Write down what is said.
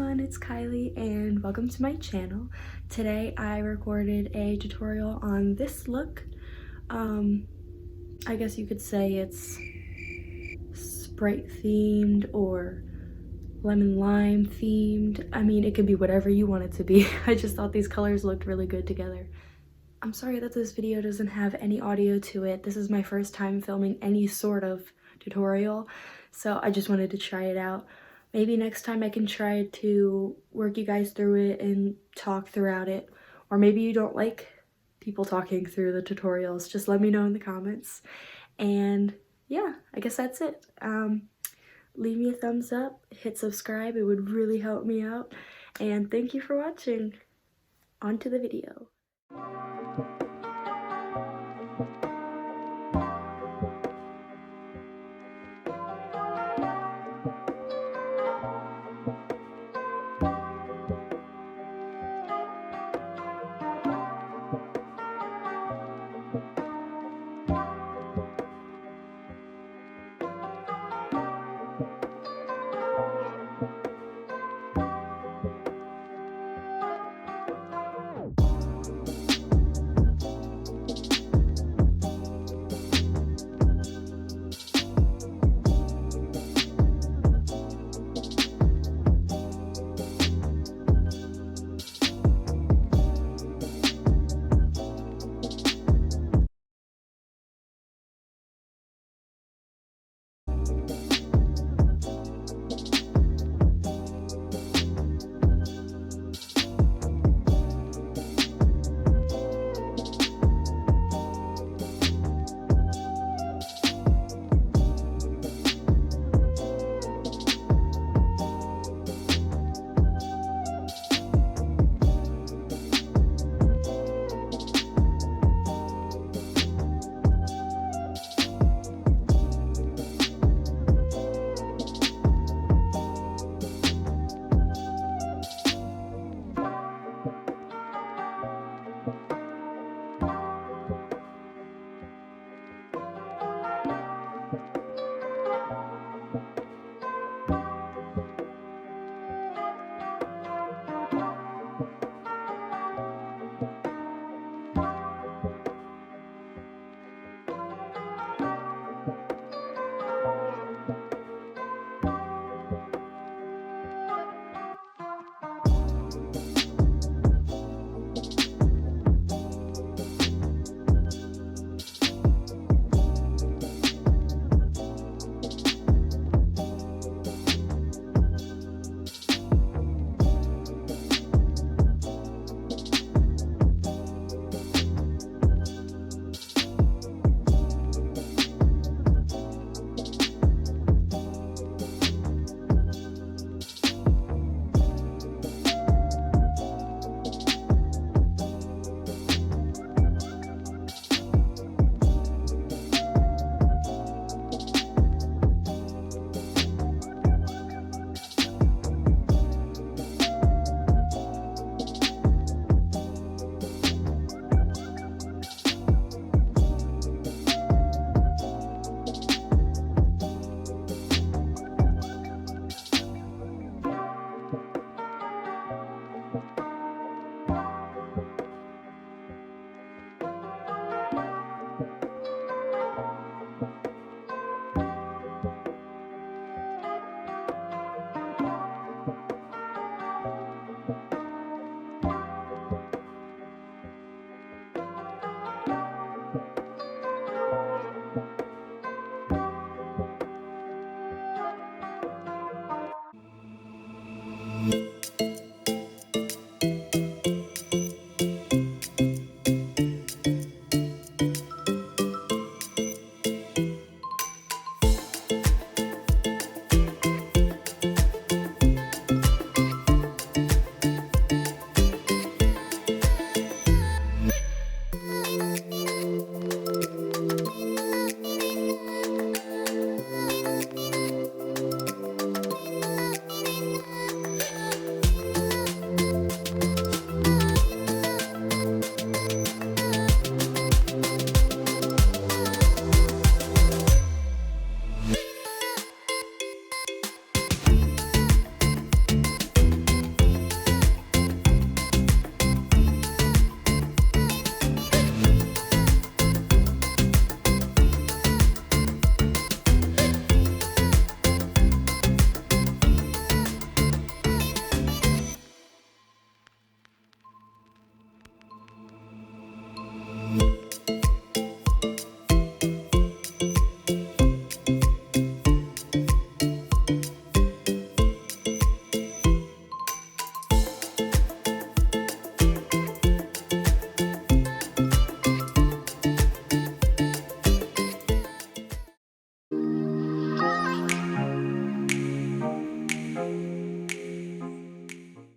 everyone, it's Kylie and welcome to my channel. Today I recorded a tutorial on this look. I guess you could say it's Sprite themed or lemon lime themed. I mean, it could be whatever you want it to be. I just thought these colors looked really good together. I'm sorry that this video doesn't have any audio to it. This is my first time filming any sort of tutorial, so I just wanted to try it out. Maybe next time I can try to work you guys through it and talk throughout it. Or maybe you don't like people talking through the tutorials. Just let me know in the comments. And yeah, I guess that's it. Leave me a thumbs up, hit subscribe, it would really help me out. And thank you for watching. On to the video.